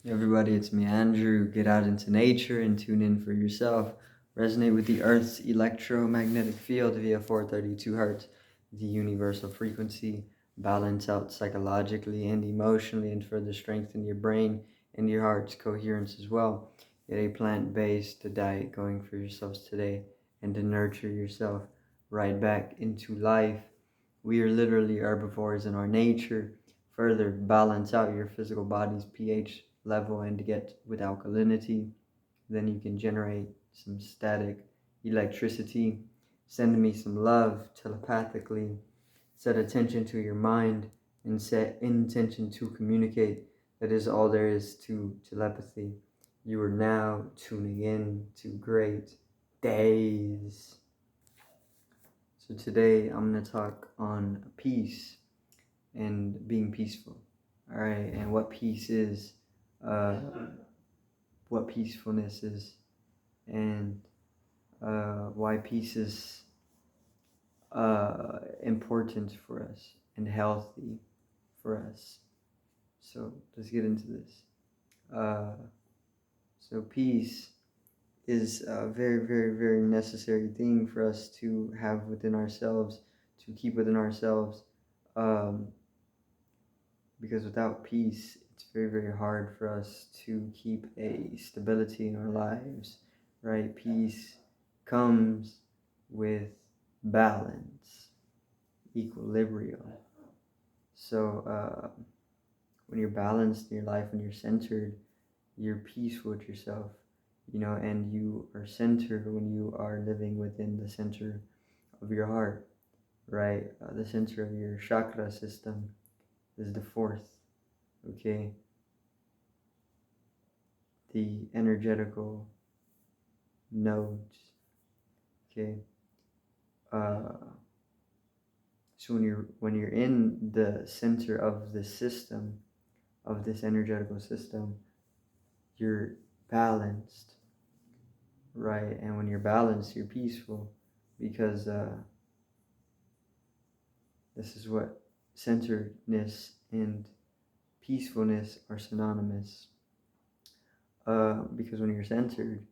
Hey everybody, it's me, Andrew. Get out into nature and tune in for yourself. Resonate with the Earth's electromagnetic field via 432 hertz, the universal frequency. Balance out psychologically and emotionally, and further strengthen your brain and your heart's coherence as well. Get a plant-based diet going for yourselves today, and to nurture yourself right back into life. We are literally herbivores in our nature. Further balance out your physical body's pH level and to get with alkalinity. Then you can generate some static electricity. Send me some love telepathically. Set attention to your mind and set intention to communicate. That is all there is to telepathy. You are now tuning in to great days. So today I'm going to talk on peace and being peaceful. All right, and what peace is, uh, what peacefulness is, and why peace is important for us and healthy for us. So let's get into this. Uh, so peace is a very, very, very necessary thing for us to have within ourselves, to keep within ourselves. Um, because without peace, it's very, very hard for us to keep a stability in our lives, right? Peace comes with balance, equilibrium. So when you're balanced in your life, when you're centered, you're peaceful with yourself, and you are centered when you are living within the center of your heart, right? The center of your chakra system is the fourth, okay? The energetical nodes. Okay. Uh, so when you're in the center of the system, of this energetical system, you're balanced, right? And when you're balanced, you're peaceful, because this is what centeredness and peacefulness are synonymous. Because when you're centered,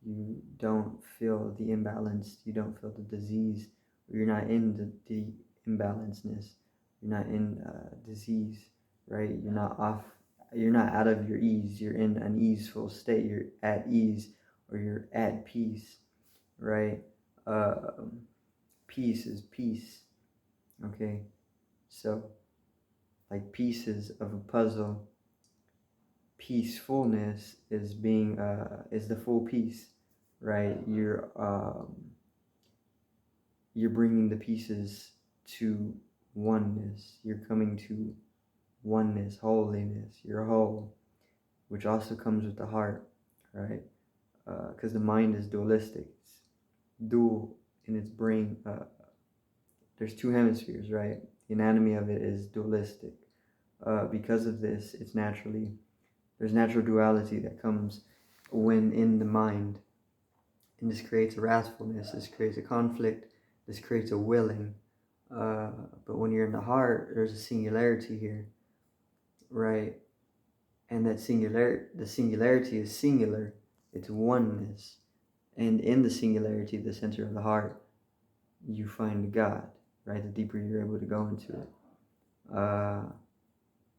you don't feel the imbalance, you don't feel the disease, you're not in the imbalancedness, you're not in disease, right? You're not out of your ease, you're in an easeful state, you're at ease, or you're at peace, right? Peace is peace, okay? So, like pieces of a puzzle, peacefulness is the full piece, right? You're bringing the pieces to oneness. You're coming to oneness, holiness. You're whole, which also comes with the heart, right? Because the mind is dualistic. It's dual in its brain. There's two hemispheres, right? The anatomy of it is dualistic. Because of this, there's natural duality that comes when in the mind, and this creates a wrathfulness. This creates a conflict. This creates a willing. But when you're in the heart, there's a singularity here, right? And the singularity is singular. It's oneness. And in the singularity, the center of the heart, you find God, right? The deeper you're able to go into it.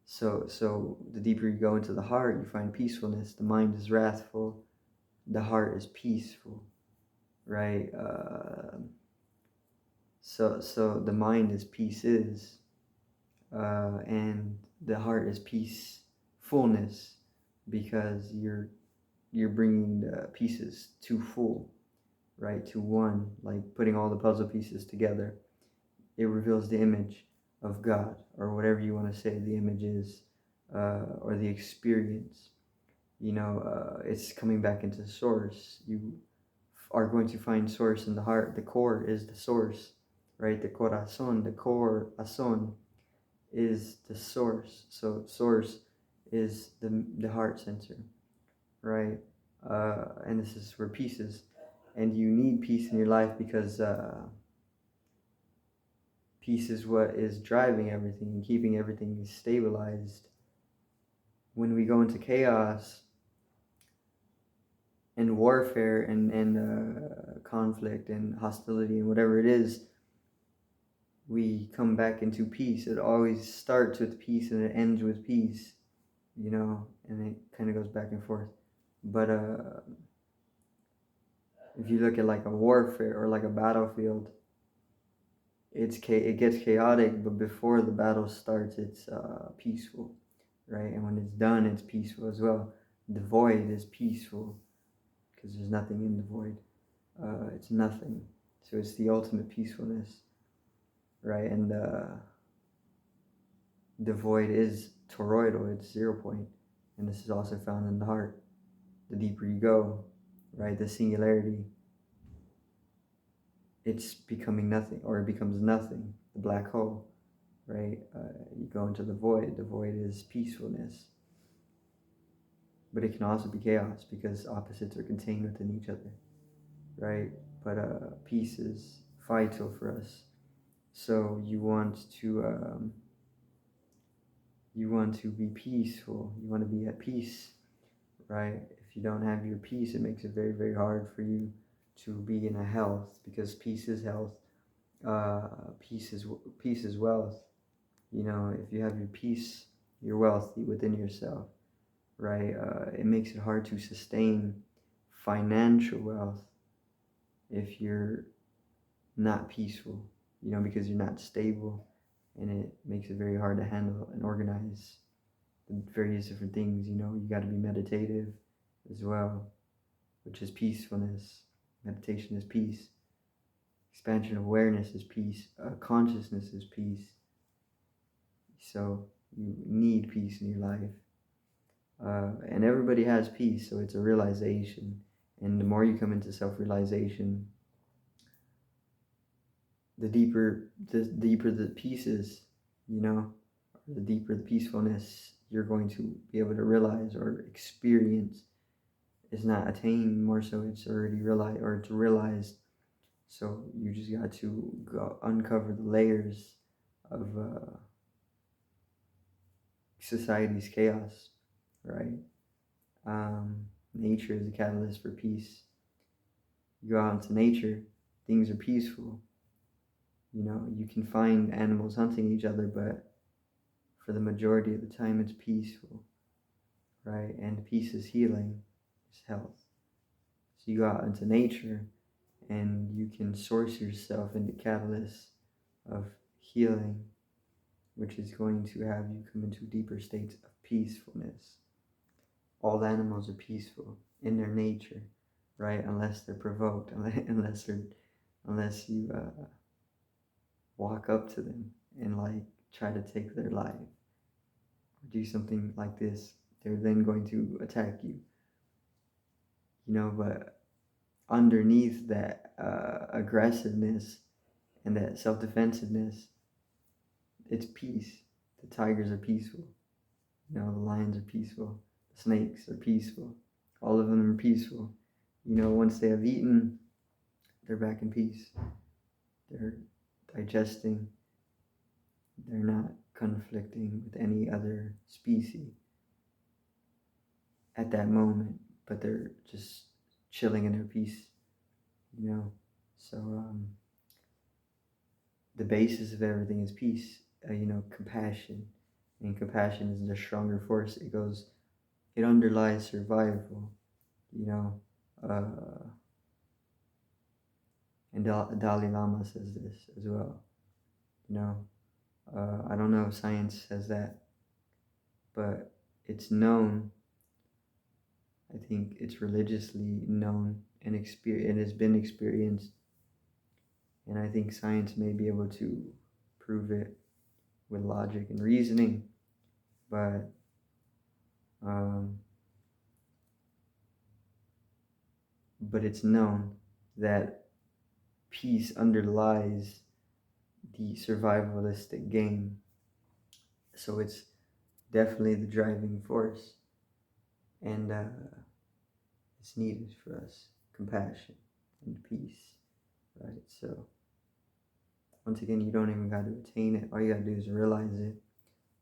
So the deeper you go into the heart, you find peacefulness. The mind is wrathful. The heart is peaceful, right? So the mind is pieces, and the heart is peacefulness, because you're bringing the pieces to full, right, to one, like putting all the puzzle pieces together. It reveals the image of God, or whatever you want to say the image is, or the experience. It's coming back into source. You are going to find source in the heart. The core is the source, right? The corazon, the corazón is the source. So source is the heart center, right? And this is where peace is. And you need peace in your life, because peace is what is driving everything and keeping everything stabilized. when we go into chaos and warfare and conflict and hostility and whatever it is, we come back into peace. It always starts with peace and it ends with peace, you know, and it kind of goes back and forth. But if you look at like a warfare or like a battlefield, it gets chaotic, but before the battle starts, it's peaceful, right? And when it's done, it's peaceful as well. The void is peaceful because there's nothing in the void. It's nothing, so it's the ultimate peacefulness, right? And the void is toroidal, it's 0 point, and this is also found in the heart. The deeper you go, right, the singularity, it's becoming nothing, or it becomes nothing, the black hole, right? You go into the void is peacefulness, but it can also be chaos because opposites are contained within each other, right? But peace is vital for us. So you want to be peaceful, you want to be at peace, right? If you don't have your peace, it makes it very, very hard for you to be in a health, because peace is health. Peace is wealth. You know, if you have your peace, you're wealthy within yourself, right? It makes it hard to sustain financial wealth if you're not peaceful, you know, because you're not stable, and it makes it very hard to handle and organize the various different things. You know, you got to be meditative as well, which is peacefulness. Meditation is peace. Expansion of awareness is peace. Consciousness is peace. So you need peace in your life. And everybody has peace, so it's a realization. And the more you come into self-realization, the deeper the peace is, you know, the deeper the peacefulness you're going to be able to realize or experience. Is not attained, more so it's already realized, or it's realized. So you just got to go uncover the layers of society's chaos, right? Nature is a catalyst for peace. You go out into nature, things are peaceful. You know, you can find animals hunting each other, but for the majority of the time it's peaceful, right? And peace is healing, it's health. So you go out into nature and you can source yourself into catalysts of healing, which is going to have you come into deeper states of peacefulness. All animals are peaceful in their nature, right? Unless they're provoked, unless you walk up to them and like try to take their life or do something like this, they're then going to attack you. You know, but underneath that aggressiveness and that self-defensiveness, it's peace. The tigers are peaceful. You know, the lions are peaceful. The snakes are peaceful. All of them are peaceful. You know, once they have eaten, they're back in peace. They're digesting. They're not conflicting with any other species at that moment, but they're just chilling in their peace, you know. So the basis of everything is peace, you know, compassion. And compassion is the stronger force. It underlies survival, you know. And Dalai Lama says this as well, you know. I don't know if science says that, but it's known. I think it's religiously known and it has been experienced, and I think science may be able to prove it with logic and reasoning, but it's known that peace underlies the survivalistic game. So it's definitely the driving force, and it's needed for us, compassion and peace, right? So once again, you don't even got to attain it. All you got to do is realize it.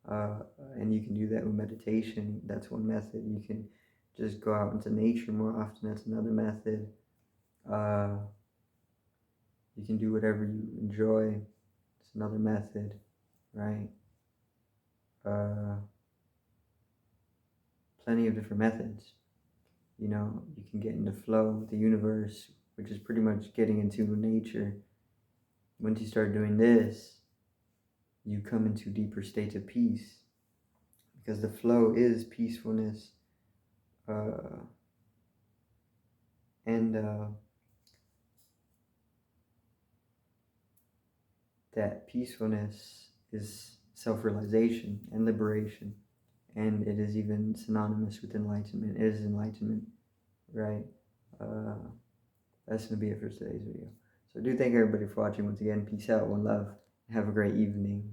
And you can do that with meditation. That's one method. You can just go out into nature more often. That's another method. Uh, you can do whatever you enjoy. It's another method, right? Uh, Plenty of different methods. You know, you can get into flow with the universe, which is pretty much getting into nature. Once you start doing this, you come into deeper states of peace, because the flow is peacefulness. Uh, and That peacefulness is self-realization and liberation, and it is even synonymous with enlightenment. It is enlightenment, right? uh, that's gonna be it for today's video. So I do thank everybody for watching. Once again, peace out, one love, have a great evening.